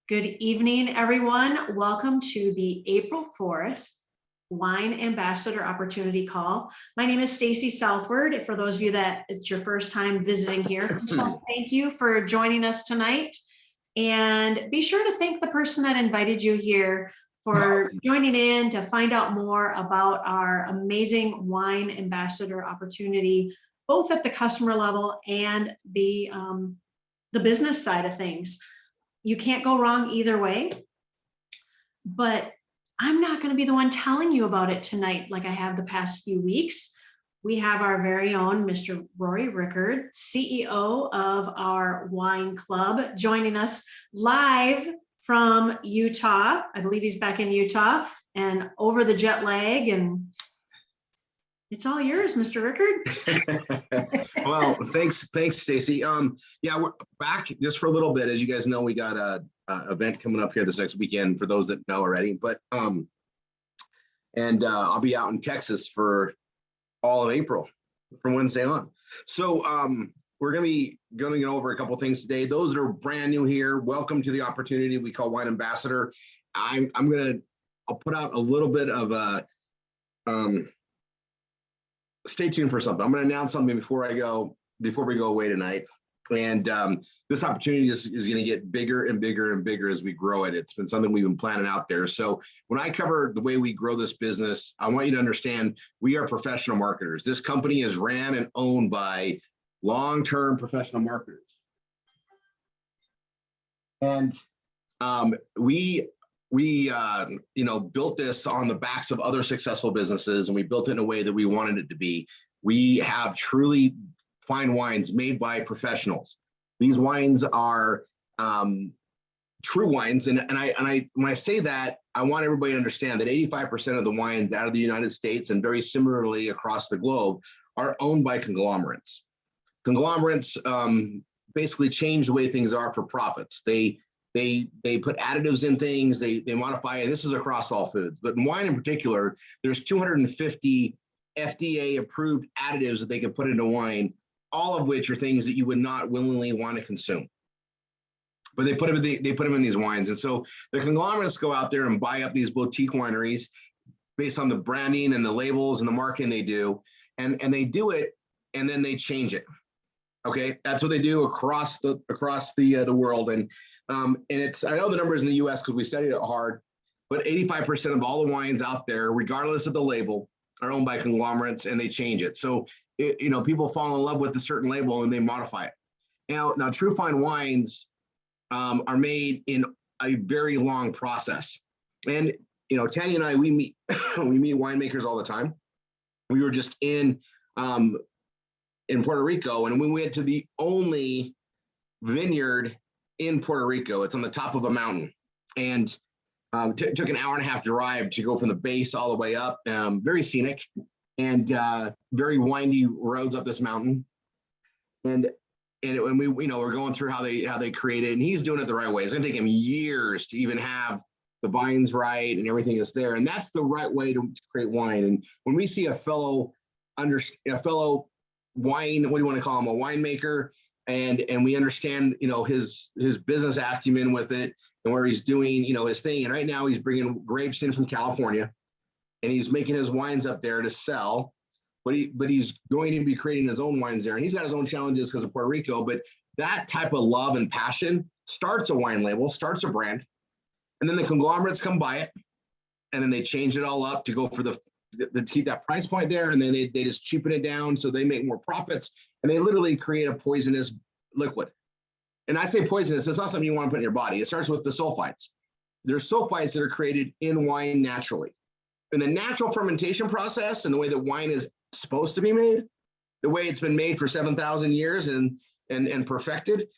Good evening, everyone. Welcome to the April 4th Wine Ambassador Opportunity Call. My name is Stacy Southward. For those of you that it's your first time visiting here, thank you for joining us tonight. And be sure to thank the person that invited you here for joining in to find out more about our amazing Wine Ambassador opportunity, both at the customer level and the business side of things. You can't go wrong either way, but I'm not going to be the one telling you about it tonight like I have the past few weeks. We have our very own Mr. Rory Rickard, CEO of our wine club, joining us live from Utah. I believe he's back in Utah and over the jet lag, and it's all yours, Mr. Rickard. Well, thanks, Stacy. Yeah, we're back just for a little bit. As you guys know, we got a event coming up here this next weekend for those that know already. But I'll be out in Texas for all of April from Wednesday on. So we're going to be going over a couple of things today. Those that are brand new here, welcome to the opportunity we call Wine Ambassador. I'll put out a little bit of a stay tuned for something. I'm going to announce something before we go away tonight. And this opportunity is going to get bigger and bigger and bigger as we grow it. It's been something we've been planning out there. So when I cover the way we grow this business, I want you to understand we are professional marketers. This company is ran and owned by long-term professional marketers. And we built this on the backs of other successful businesses, and we built it in a way that we wanted it to be. We have truly fine wines made by professionals. These wines are true wines, and when I say that, I want everybody to understand that 85% of the wines out of the United States and very similarly across the globe are owned by conglomerates. Conglomerates basically change the way things are for profits. They put additives in things, they modify it. This is across all foods, but in wine in particular, there's 250 FDA approved additives that they can put into wine, all of which are things that you would not willingly want to consume. But they put them in these wines. And so the conglomerates go out there and buy up these boutique wineries based on the branding and the labels and the marketing they do. And they do it, and then they change it. Okay, that's what they do across the world. And it's, I know the numbers in the US because we studied it hard, but 85% of all the wines out there, regardless of the label, are owned by conglomerates, and they change it. So, people fall in love with a certain label and they modify it. Now true fine wines are made in a very long process. And, Tanya and I, we meet winemakers all the time. We were just in Puerto Rico, and we went to the only vineyard in Puerto Rico. It's on the top of a mountain, and took an hour and a half drive to go from the base all the way up. Very scenic and very windy roads up this mountain. And when we're going through how they create it, and he's doing it the right way. It's going to take him years to even have the vines right and everything is there, and that's the right way to create wine. And when we see a fellow wine, what do you want to call him, a winemaker, and we understand, his business acumen with it and where he's doing, his thing. And right now he's bringing grapes in from California, and he's making his wines up there to sell, but he's going to be creating his own wines there. And he's got his own challenges because of Puerto Rico, but that type of love and passion starts a wine label, starts a brand, and then the conglomerates come buy it, and then they change it all up to go for the keep that price point there, and then they just cheapen it down so they make more profits, and they literally create a poisonous liquid. And I say poisonous, it's not something you want to put in your body. It starts with the sulfites. There's sulfites that are created in wine naturally. In the natural fermentation process and the way that wine is supposed to be made, the way it's been made for 7,000 years and perfected,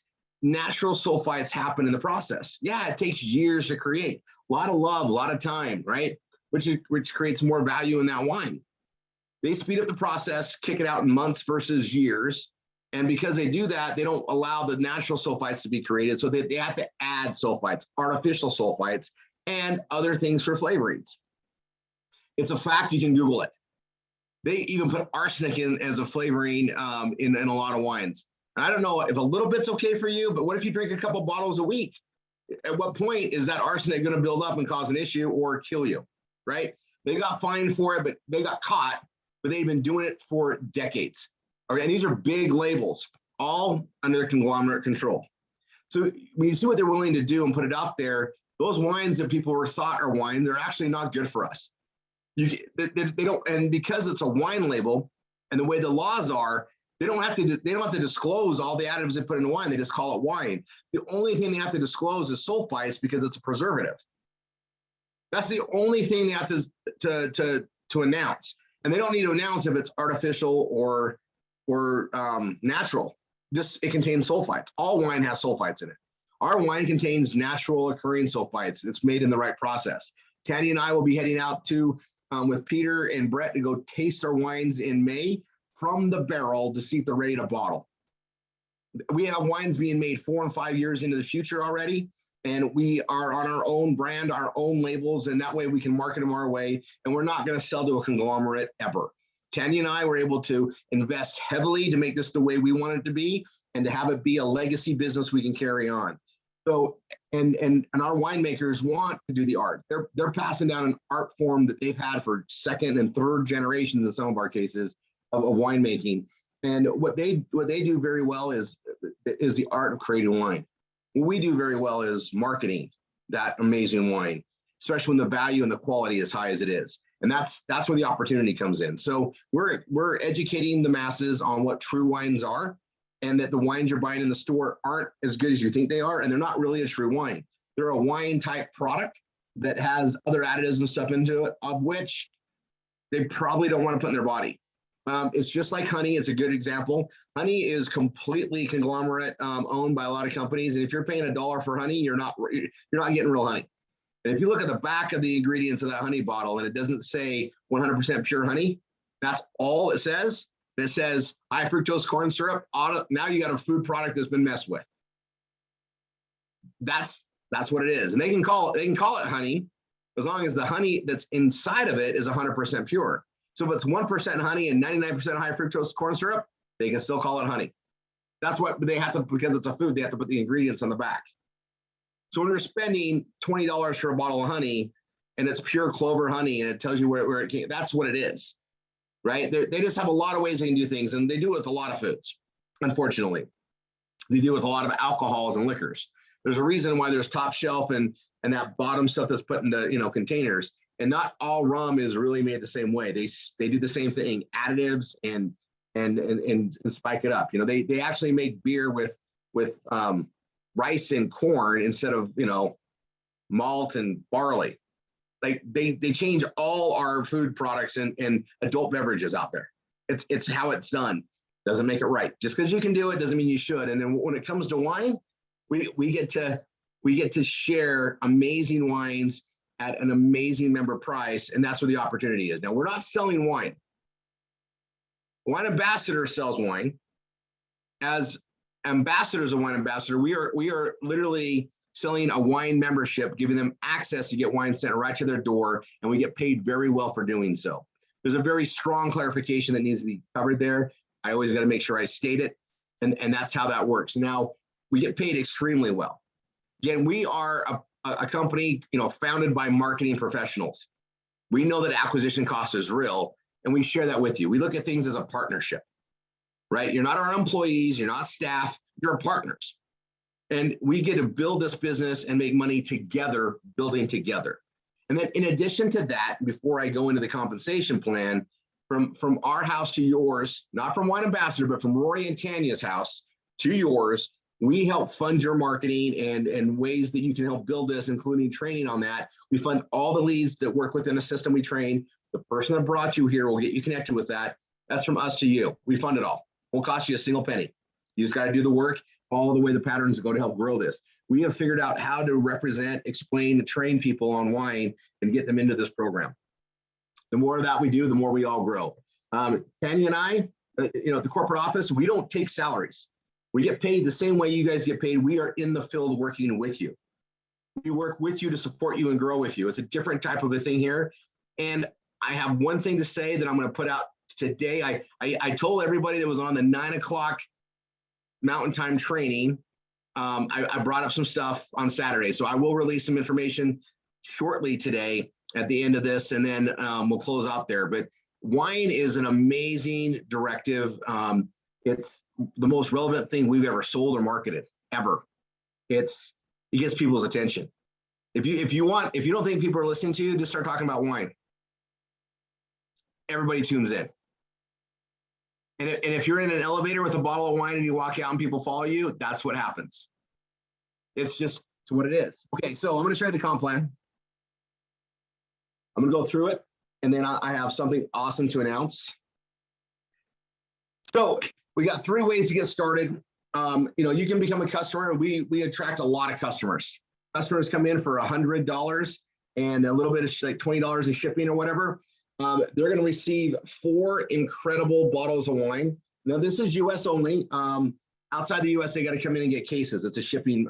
natural sulfites happen in the process. Yeah, it takes years to create. A lot of love, a lot of time, right? Which creates more value in that wine. They speed up the process, kick it out in months versus years. And because they do that, they don't allow the natural sulfites to be created. So they have to add sulfites, artificial sulfites, and other things for flavorings. It's a fact, you can Google it. They even put arsenic in as a flavoring in a lot of wines. And I don't know if a little bit's okay for you, but what if you drink a couple bottles a week? At what point is that arsenic going to build up and cause an issue or kill you, right? They got fined for it, but they got caught, but they've been doing it for decades. Okay, and these are big labels, all under conglomerate control. So when you see what they're willing to do and put it out there, those wines that people were thought are wine, they're actually not good for us. They don't, and because it's a wine label and the way the laws are, they don't have to disclose all the additives they put in wine. They just call it wine. The only thing they have to disclose is sulfites because it's a preservative. That's the only thing they have to announce. And they don't need to announce if it's artificial or natural. It contains sulfites. All wine has sulfites in it. Our wine contains natural occurring sulfites. It's made in the right process. Tanya and I will be heading out with Peter and Brett to go taste our wines in May from the barrel to see if they're ready to bottle. We have wines being made 4 and 5 years into the future already, and we are on our own brand, our own labels, and that way we can market them our way, and we're not going to sell to a conglomerate ever. Tanya and I were able to invest heavily to make this the way we want it to be and to have it be a legacy business we can carry on. So, and our winemakers want to do the art. They're passing down an art form that they've had for second and third generations in some of our cases of winemaking. And what they do very well is the art of creating wine. What we do very well is marketing that amazing wine, especially when the value and the quality is high as it is. And that's where the opportunity comes in. So we're educating the masses on what true wines are, and that the wines you're buying in the store aren't as good as you think they are, and they're not really a true wine. They're a wine type product that has other additives and stuff into it, of which they probably don't want to put in their body. It's just like honey. It's a good example. Honey is completely conglomerate owned by a lot of companies, and if you're paying $1 for honey, you're not getting real honey. And if you look at the back of the ingredients of that honey bottle and it doesn't say 100% pure honey, that's all it says. And it says high fructose corn syrup. Now you got a food product that's been messed with. That's what it is. And they can call it honey as long as the honey that's inside of it is 100% pure. So if it's 1% honey and 99% high fructose corn syrup, they can still call it honey. That's what they have to, because it's a food, they have to put the ingredients on the back. So when you're spending $20 for a bottle of honey and it's pure clover honey and it tells you where it came, that's what it is, right? They just have a lot of ways they can do things, and they do it with a lot of foods, unfortunately. They do it with a lot of alcohols and liquors. There's a reason why there's top shelf and that bottom stuff that's put into containers. And not all rum is really made the same way. They do the same thing, additives and spike it up. They actually make beer with rice and corn instead of malt and barley. Like they change all our food products and adult beverages out there. It's how it's done. Doesn't make it right. Just because you can do it doesn't mean you should. And then when it comes to wine, we get to share amazing wines at an amazing member price, and that's where the opportunity is. Now, we're not selling wine. Wine Ambassador sells wine. As ambassadors of Wine Ambassador, we are literally selling a wine membership, giving them access to get wine sent right to their door, and we get paid very well for doing so. There's a very strong clarification that needs to be covered there. I always got to make sure I state it, and that's how that works. Now, we get paid extremely well. Again, we are a company, founded by marketing professionals. We know that acquisition cost is real, and we share that with you. We look at things as a partnership, right? You're not our employees, you're not staff, you're partners. And we get to build this business and make money together, building together. And then in addition to that, before I go into the compensation plan, from our house to yours, not from Wine Ambassador, but from Rory and Tanya's house to yours, we help fund your marketing and ways that you can help build this, including training on that. We fund all the leads that work within a system we train. The person that brought you here will get you connected with that. That's from us to you. We fund it all. Won't cost you a single penny. You just got to do the work, follow the way the patterns go to help grow this. We have figured out how to represent, explain, and train people on wine and get them into this program. The more of that we do, the more we all grow. Tanya and I, at the corporate office, we don't take salaries. We get paid the same way you guys get paid. We are in the field working with you. We work with you to support you and grow with you. It's a different type of a thing here. And I have one thing to say that I'm going to put out today. I told everybody that was on the 9 o'clock Mountain Time training I brought up some stuff on Saturday, so I will release some information shortly today at the end of this, and then we'll close out there. But wine is an amazing directive. It's the most relevant thing we've ever sold or marketed ever. It gets people's attention. If you don't think people are listening to you, just start talking about wine. Everybody tunes in. And if you're in an elevator with a bottle of wine and you walk out and people follow you, that's what happens. It's what it is. Okay, so I'm going to show you the comp plan. I'm going to go through it, and then I have something awesome to announce. So we got 3 ways to get started. You can become a customer. We attract a lot of customers. Customers come in for $100 and a little bit of like $20 in shipping or whatever. They're going to receive 4 incredible bottles of wine. Now this is US only. Outside the US, they got to come in and get cases. It's a shipping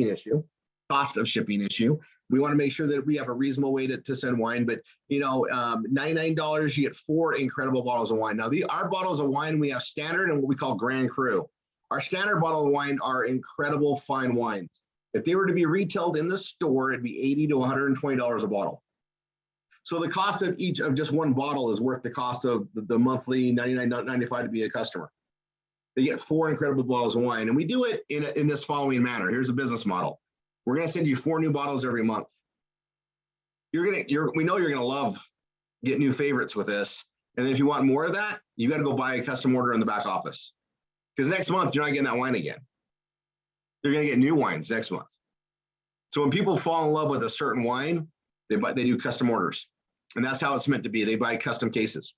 issue, cost of shipping issue. We want to make sure that we have a reasonable way to send wine, but $99, you get 4 incredible bottles of wine. Now our bottles of wine, we have standard and what we call Grand Cru. Our standard bottle of wine are incredible fine wines. If they were to be retailed in the store, it'd be $80 to $120 a bottle. So the cost of each of just one bottle is worth the cost of the monthly $99.95 to be a customer. They get 4 incredible bottles of wine, and we do it in this following manner. Here's a business model. We're going to send you 4 new bottles every month. We know you're going to love get new favorites with this, and then if you want more of that, you got to go buy a custom order in the back office, because next month you're not getting that wine again. You're going to get new wines next month. So when people fall in love with a certain wine, they do custom orders, and that's how it's meant to be. They buy custom cases.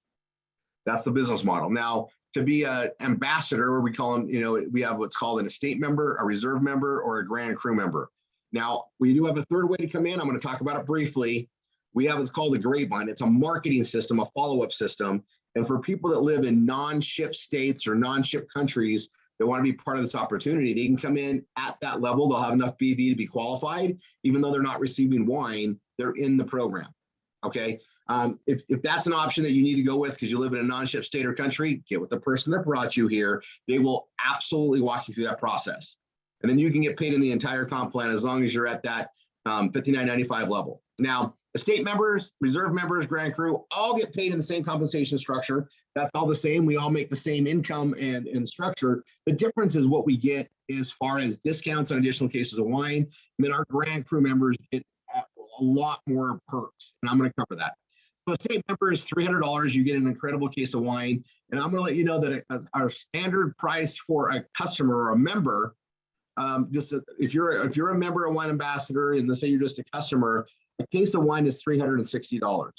That's the business model. Now, to be an ambassador, or we call them, we have what's called an estate member, a reserve member, or a Grand Cru member. Now, we do have a third way to come in. I'm going to talk about it briefly. We have what's called a Grapevine. It's a marketing system, a follow-up system. And for people that live in non-ship states or non-ship countries that want to be part of this opportunity, they can come in at that level. They'll have enough BV to be qualified. Even though they're not receiving wine, they're in the program. Okay. If that's an option that you need to go with because you live in a non-ship state or country, get with the person that brought you here. They will absolutely walk you through that process. And then you can get paid in the entire comp plan as long as you're at that $59.95 level. Now, estate members, reserve members, Grand Cru, all get paid in the same compensation structure. That's all the same. We all make the same income and structure. The difference is what we get as far as discounts on additional cases of wine. And then our Grand Cru members get a lot more perks, and I'm going to cover that. So estate member is $300. You get an incredible case of wine, and I'm going to let you know that our standard price for a customer or a member, if you're a member of Wine Ambassador, and let's say you're just a customer, a case of wine is $360.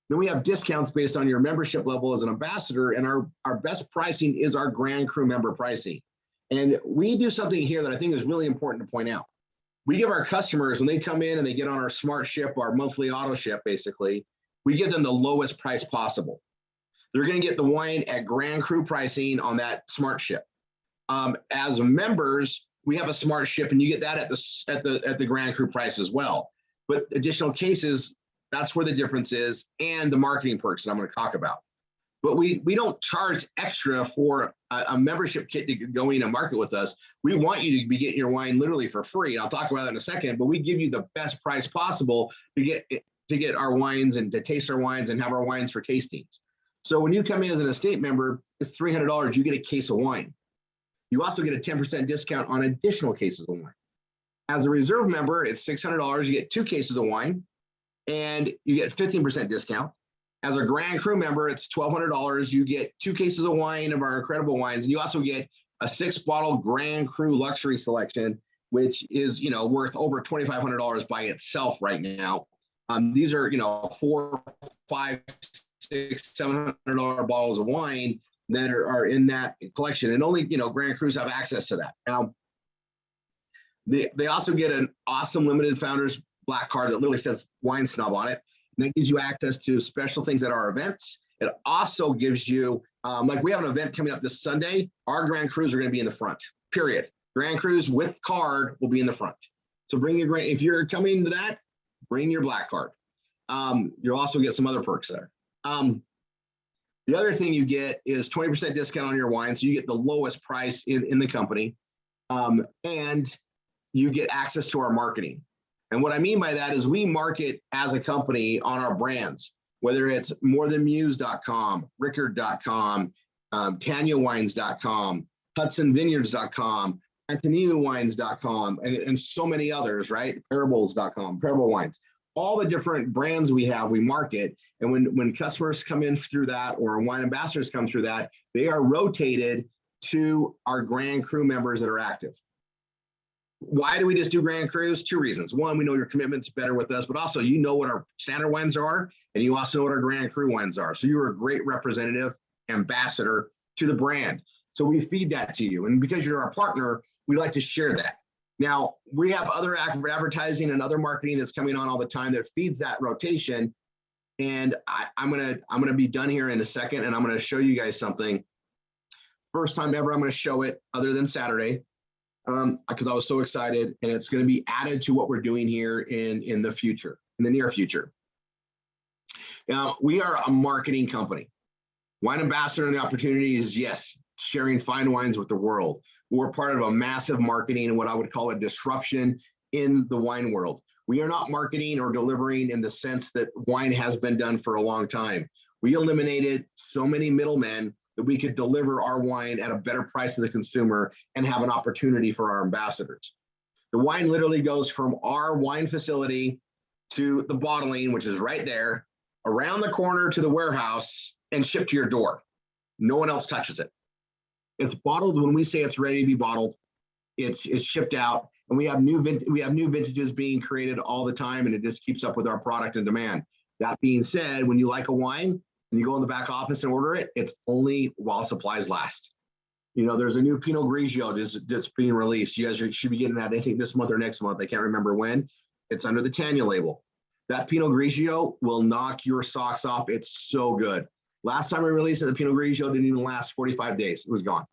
Then we have discounts based on your membership level as an ambassador, and our best pricing is our Grand Cru member pricing. And we do something here that I think is really important to point out. We give our customers, when they come in and they get on our smart ship, our monthly auto ship, basically, we give them the lowest price possible. They're going to get the wine at Grand Cru pricing on that smart ship. As members, we have a smart ship, and you get that at the Grand Cru price as well. But additional cases, that's where the difference is, and the marketing perks that I'm going to talk about. But we don't charge extra for a membership kit to go in and market with us. We want you to be getting your wine literally for free. I'll talk about that in a second, but we give you the best price possible to get our wines and to taste our wines and have our wines for tastings. So when you come in as an estate member, it's $300. You get a case of wine. You also get a 10% discount on additional cases of wine. As a reserve member, it's $600. You get 2 cases of wine, and you get 15% discount. As a Grand Cru member, it's $1,200. You get 2 cases of wine of our incredible wines, and you also get a 6-bottle Grand Cru luxury selection, which is worth over $2,500 by itself right now. These are $400, $500, $600, $700 bottles of wine that are in that collection, and only Grand Crus have access to that. Now, they also get an awesome limited founders black card that literally says Wine Snob on it. And that gives you access to special things at our events. It also gives you, like we have an event coming up this Sunday. Our Grand Crus are going to be in the front, period. Grand Crus with card will be in the front. So if you're coming to that, bring your black card. You'll also get some other perks there. The other thing you get is 20% discount on your wine. So you get the lowest price in the company. And you get access to our marketing. And what I mean by that is we market as a company on our brands, whether it's morethanmuse.com, rickard.com, TanyaWines.com, HudsonVineyards.com, AntoninoWines.com, and so many others, right? Parables.com, Parable Wines. All the different brands we have, we market. And when customers come in through that, or wine ambassadors come through that, they are rotated to our Grand Cru members that are active. Why do we just do Grand Crus? Two reasons. One, we know your commitment's better with us, but also you know what our standard wines are, and you also know what our Grand Cru wines are. So you're a great representative, ambassador to the brand. So we feed that to you. And because you're our partner, we like to share that. Now, we have other advertising and other marketing that's coming on all the time that feeds that rotation. And I'm gonna be done here in a second, and I'm gonna show you guys something. First time ever I'm gonna show it, other than Saturday, because I was so excited, and it's gonna be added to what we're doing here in the future, in the near future. Now, we are a marketing company. Wine Ambassador and the opportunity is, yes, sharing fine wines with the world. We're part of a massive marketing and what I would call a disruption in the wine world. We are not marketing or delivering in the sense that wine has been done for a long time. We eliminated so many middlemen that we could deliver our wine at a better price to the consumer and have an opportunity for our ambassadors. The wine literally goes from our wine facility to the bottling, which is right there, around the corner to the warehouse, and shipped to your door. No one else touches it. It's bottled when we say it's ready to be bottled. It's shipped out, and we have new vintages being created all the time, and it just keeps up with our product and demand. That being said, when you like a wine and you go in the back office and order it, it's only while supplies last. You know, there's a new Pinot Grigio that's being released. You guys should be getting that, I think, this month or next month. I can't remember when. It's under the Tanya label. That Pinot Grigio will knock your socks off. It's so good. Last time we released it, the Pinot Grigio didn't even last 45 days. It was gone.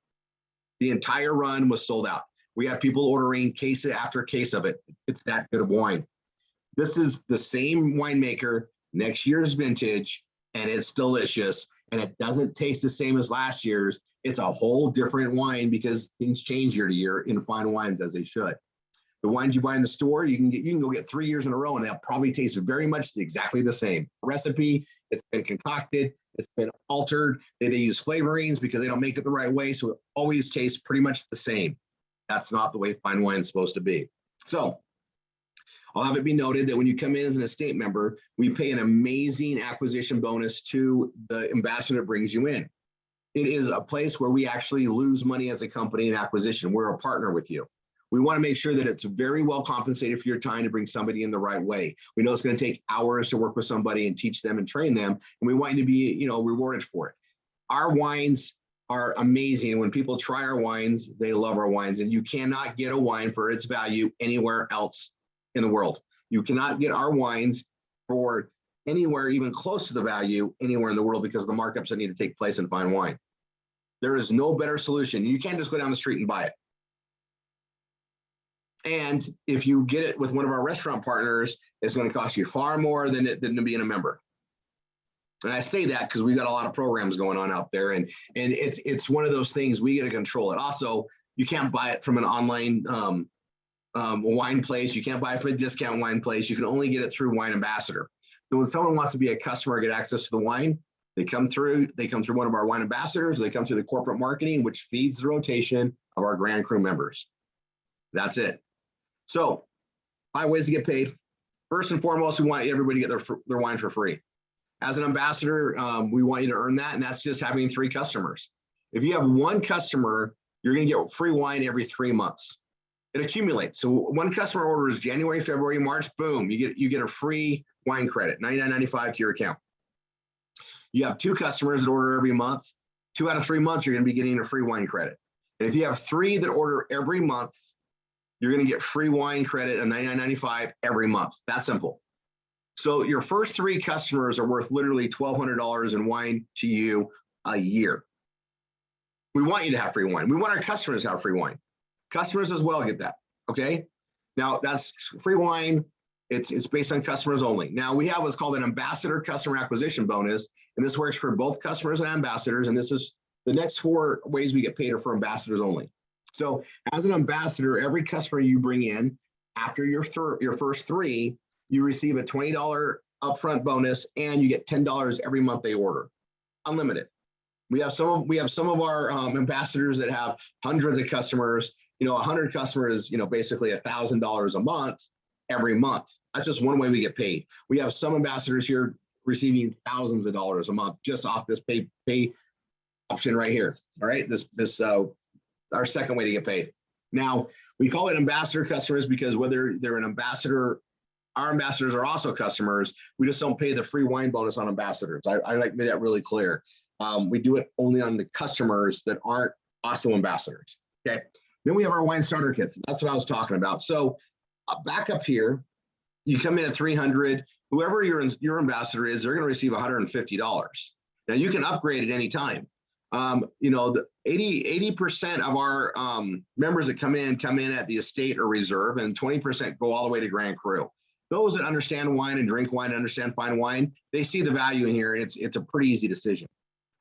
The entire run was sold out. We have people ordering case after case of it. It's that good of wine. This is the same winemaker, next year's vintage, and it's delicious. And it doesn't taste the same as last year's. It's a whole different wine because things change year to year in fine wines, as they should. The wines you buy in the store, you can go get 3 years in a row, and they'll probably taste very much exactly the same. Recipe, it's been concocted, it's been altered. They use flavorings because they don't make it the right way, so it always tastes pretty much the same. That's not the way fine wine is supposed to be. So I'll have it be noted that when you come in as an estate member, we pay an amazing acquisition bonus to the ambassador that brings you in. It is a place where we actually lose money as a company in acquisition. We're a partner with you. We want to make sure that it's very well compensated for your time to bring somebody in the right way. We know it's going to take hours to work with somebody and teach them and train them, and we want you to be, rewarded for it. Our wines are amazing. When people try our wines, they love our wines, and you cannot get a wine for its value anywhere else in the world. You cannot get our wines for anywhere even close to the value anywhere in the world because of the markups that need to take place in fine wine. There is no better solution. You can't just go down the street and buy it. And if you get it with one of our restaurant partners, it's going to cost you far more than being a member. And I say that because we've got a lot of programs going on out there, and it's one of those things we get to control it. Also, you can't buy it from an online wine place. You can't buy it from a discount wine place. You can only get it through Wine Ambassador. So when someone wants to be a customer, get access to the wine, they come through one of our Wine Ambassadors. They come through the corporate marketing, which feeds the rotation of our Grand Cru members. That's it. So 5 ways to get paid. First and foremost, we want everybody to get their wine for free. As an ambassador, we want you to earn that, and that's just having 3 customers. If you have 1 customer, you're going to get free wine every 3 months. It accumulates. So one customer orders January, February, March, boom, you get a free wine credit, $99.95 to your account. You have 2 customers that order every month. 2 out of 3 months, you're going to be getting a free wine credit. And if you have 3 that order every month, you're going to get free wine credit of $99.95 every month. That's simple. So your first 3 customers are worth literally $1,200 in wine to you a year. We want you to have free wine. We want our customers to have free wine. Customers as well get that, okay? Now, that's free wine. It's based on customers only. Now, we have what's called an ambassador customer acquisition bonus, and this works for both customers and ambassadors, and this is the next 4 ways we get paid are for ambassadors only. So as an ambassador, every customer you bring in after your first 3, you receive a $20 upfront bonus, and you get $10 every month they order, unlimited. We have some of our ambassadors that have hundreds of customers. 100 customers, basically $1,000 a month every month. That's just one way we get paid. We have some ambassadors here receiving thousands of dollars a month just off this pay option right here. All right, this our second way to get paid. Now, we call it ambassador customers because whether they're an ambassador, our ambassadors are also customers. We just don't pay the free wine bonus on ambassadors. I like to make that really clear. We do it only on the customers that aren't also ambassadors. Okay. Then we have our wine starter kits. That's what I was talking about. So back up here, you come in at 300. Whoever your ambassador is, they're going to receive $150. Now you can upgrade at any time. The 80% of our members that come in at the estate or reserve, and 20% go all the way to Grand Cru. Those that understand wine and drink wine, and understand fine wine, they see the value in here, and it's a pretty easy decision.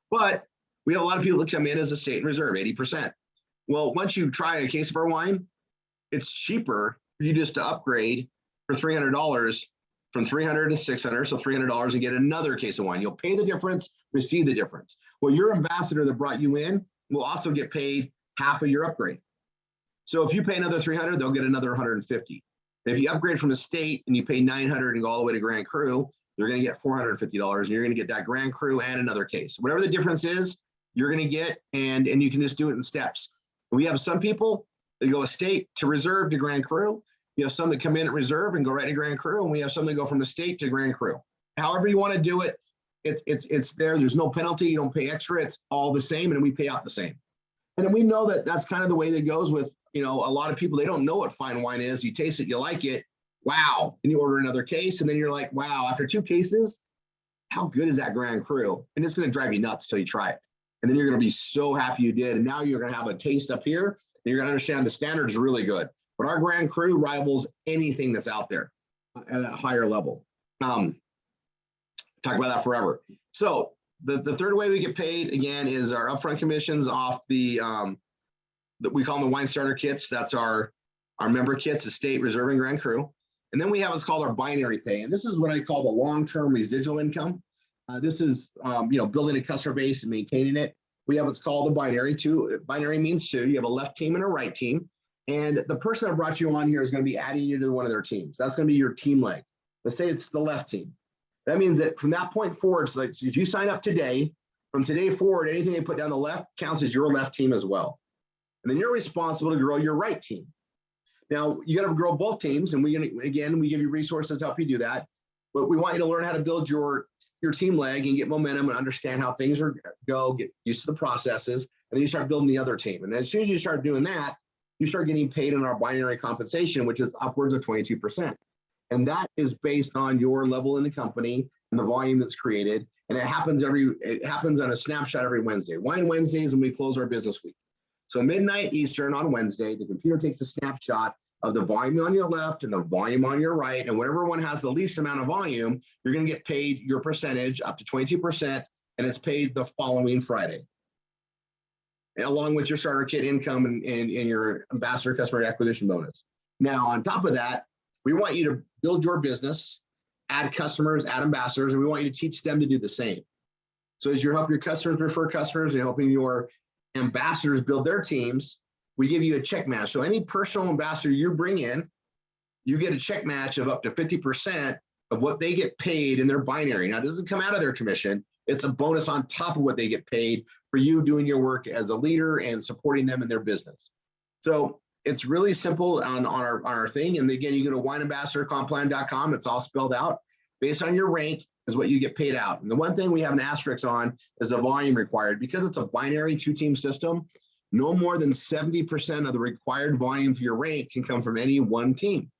But we have a lot of people that come in as estate and reserve, 80%. Well, once you try a case of our wine, it's cheaper for you just to upgrade for $300 from $300 to $600, so $300, and get another case of wine. You'll pay the difference, receive the difference. Well, your ambassador that brought you in will also get paid half of your upgrade. So if you pay another $300, they'll get another $150. And if you upgrade from estate and you pay $900 and go all the way to Grand Cru, you're going to get $450, and you're going to get that Grand Cru and another case. Whatever the difference is, you're going to get, and you can just do it in steps. We have some people that go estate to reserve to Grand Cru. You have some that come in at reserve and go right to Grand Cru, and we have some that go from estate to Grand Cru. However you want to do it, it's there. There's no penalty. You don't pay extra. It's all the same, and we pay out the same. And then we know that that's kind of the way that goes with, a lot of people. They don't know what fine wine is. You taste it, you like it. Wow. And you order another case, and then you're like, wow, after 2 cases, how good is that Grand Cru? And it's going to drive you nuts till you try it. And then you're going to be so happy you did. And now you're going to have a taste up here, and you're going to understand the standard's really good. But our Grand Cru rivals anything that's out there at a higher level. Talk about that forever. So the third way we get paid, again, is our upfront commissions off the we call them the wine starter kits. That's our member kits, estate, reserve, and Grand Cru. And then we have what's called our binary pay. And this is what I call the long-term residual income. This is, building a customer base and maintaining it. We have what's called the binary. Binary means 2. You have a left team and a right team. And the person that brought you on here is going to be adding you to one of their teams. That's going to be your team leg. Let's say it's the left team. That means that from that point forward, so if you sign up today, from today forward, anything they put down the left counts as your left team as well. And then you're responsible to grow your right team. Now, you got to grow both teams, and we give you resources to help you do that. But we want you to learn how to build your team leg and get momentum and understand how things go, get used to the processes, and then you start building the other team. And as soon as you start doing that, you start getting paid in our binary compensation, which is upwards of 22%. And that is based on your level in the company and the volume that's created. And it happens on a snapshot every Wednesday. Wine Wednesdays when we close our business week. So midnight Eastern on Wednesday, the computer takes a snapshot of the volume on your left and the volume on your right. And whatever one has the least amount of volume, you're going to get paid your percentage up to 22%, and it's paid the following Friday, along with your starter kit income and your ambassador customer acquisition bonus. Now, on top of that, we want you to build your business, add customers, add ambassadors, and we want you to teach them to do the same. So as you help your customers refer customers and helping your ambassadors build their teams, we give you a check match. So any personal ambassador you bring in, you get a check match of up to 50% of what they get paid in their binary. Now, it doesn't come out of their commission. It's a bonus on top of what they get paid for you doing your work as a leader and supporting them in their business. So it's really simple on our thing. And again, you go to wineambassadorcomplan.com. It's all spelled out. Based on your rank is what you get paid out. And the one thing we have an asterisk on is the volume required. Because it's a binary 2-team system, no more than 70% of the required volume for your rank can come from any one team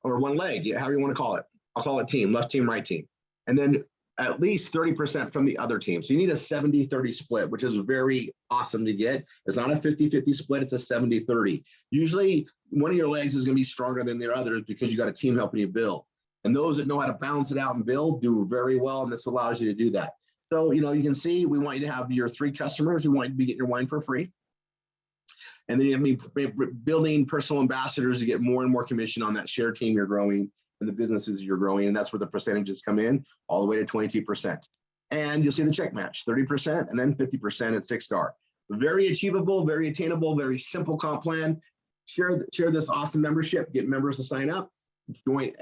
or one leg, however you want to call it. I'll call it team, left team, right team. And then at least 30% from the other team. So you need a 70-30 split, which is very awesome to get. It's not a 50-50 split, it's a 70-30. Usually one of your legs is going to be stronger than the others because you got a team helping you build. And those that know how to balance it out and build do very well, and this allows you to do that. So, you can see we want you to have your 3 customers. We want you to be getting your wine for free. And then you have me building personal ambassadors to get more and more commission on that share team you're growing and the businesses you're growing. And that's where the percentages come in all the way to 22%. And you'll see the check match, 30% and then 50% at 6-star. Very achievable, very attainable, very simple comp plan. Share this awesome membership, get members to sign up,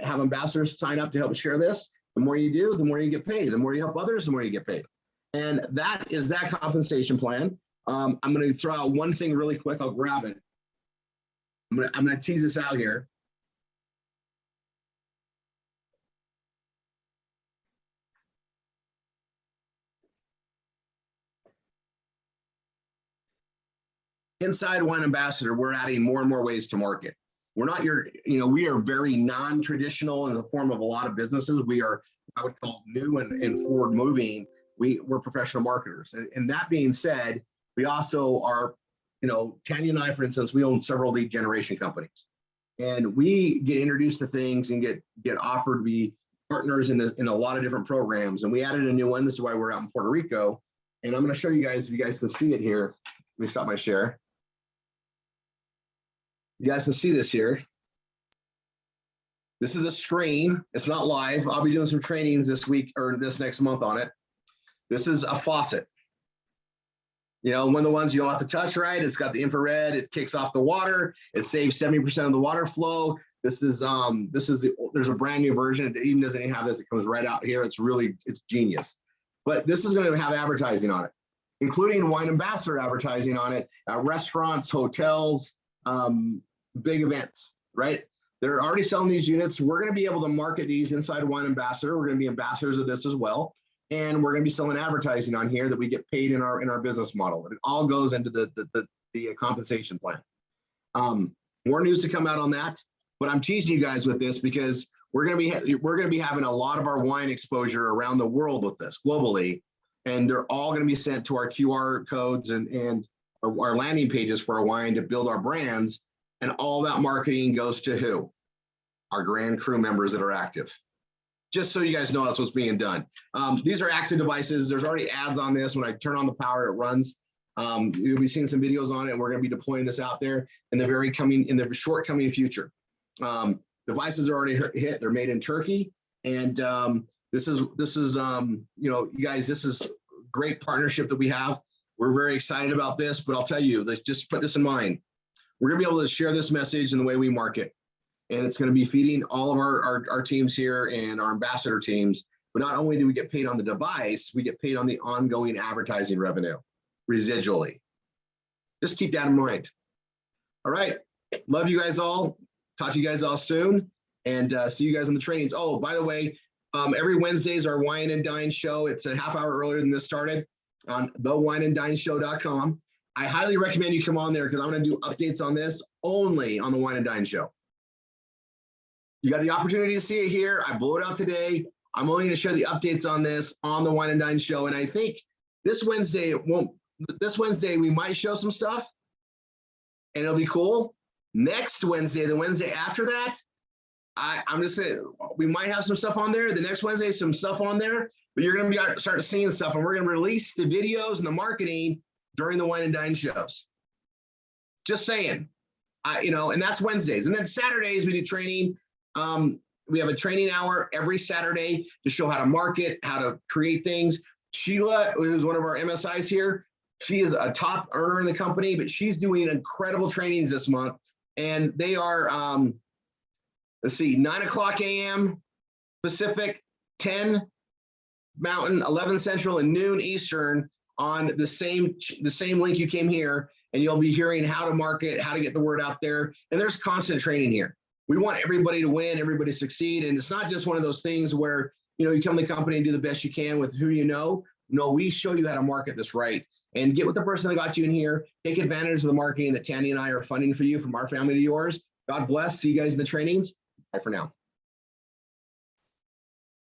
have ambassadors sign up to help share this. The more you do, the more you get paid. The more you help others, the more you get paid. And that is that compensation plan. I'm going to throw out one thing really quick. I'll grab it. I'm going to tease this out here. Inside Wine Ambassador, we're adding more and more ways to market. We're not we are very non-traditional in the form of a lot of businesses. We are, I would call, new and forward moving. We're professional marketers. And that being said, we also are, Tanya and I, for instance, we own several lead generation companies. And we get introduced to things and get offered to be partners in a lot of different programs. And we added a new one. This is why we're out in Puerto Rico. And I'm going to show you guys, if you guys can see it here. Let me stop my share. You guys can see this here. This is a screen. It's not live. I'll be doing some trainings this week or this next month on it. This is a faucet. One of the ones you don't have to touch, right? It's got the infrared. It kicks off the water. It saves 70% of the water flow. There's a brand new version. It even doesn't even have this. It comes right out here. It's genius. But this is going to have advertising on it, including Wine Ambassador advertising on it, restaurants, hotels, big events, right? They're already selling these units. We're going to be able to market these inside Wine Ambassador. We're going to be ambassadors of this as well. And we're going to be selling advertising on here that we get paid in our business model. It all goes into the compensation plan. More news to come out on that, but I'm teasing you guys with this because we're going to be having a lot of our wine exposure around the world with this globally, and they're all going to be sent to our QR codes and our landing pages for our wine to build our brands. And all that marketing goes to who? Our grand crew members that are active. Just so you guys know that's what's being done. These are active devices. There's already ads on this. When I turn on the power, it runs. You'll be seeing some videos on it, and we're going to be deploying this out there in the short coming future. Devices are already hit. They're made in Turkey, and this is you guys, this is a great partnership that we have. We're very excited about this, but I'll tell you, let's just put this in mind. We're going to be able to share this message in the way we market. And it's going to be feeding all of our teams here and our ambassador teams. But not only do we get paid on the device, we get paid on the ongoing advertising revenue residually. Just keep that in mind. All right. Love you guys all. Talk to you guys all soon. And see you guys in the trainings. Oh, by the way, every Wednesday is our Wine and Dine show. It's a half hour earlier than this started on thewineanddineshow.com. I highly recommend you come on there because I'm going to do updates on this only on the Wine and Dine show. You got the opportunity to see it here. I blew it out today. I'm only going to share the updates on this on the Wine and Dine show. And I think this Wednesday, we might show some stuff and it'll be cool. Next Wednesday, the Wednesday after that, I'm just saying we might have some stuff on there. The next Wednesday, some stuff on there, but you're going to be starting seeing stuff, and we're going to release the videos and the marketing during the Wine and Dine shows. Just saying, and that's Wednesdays. And then Saturdays we do training. We have a training hour every Saturday to show how to market, how to create things. Sheila, who's one of our MSIs here, she is a top earner in the company, but she's doing incredible trainings this month. And they are, let's see, 9 o'clock a.m. Pacific, 10 Mountain, 11 Central, and noon Eastern on the same link you came here. And you'll be hearing how to market, how to get the word out there. And there's constant training here. We want everybody to win, everybody to succeed. And it's not just one of those things where, you come to the company and do the best you can with who you know. No, we show you how to market this right. And get with the person that got you in here. Take advantage of the marketing that Tanya and I are funding for you from our family to yours. God bless. See you guys in the trainings. Bye for now.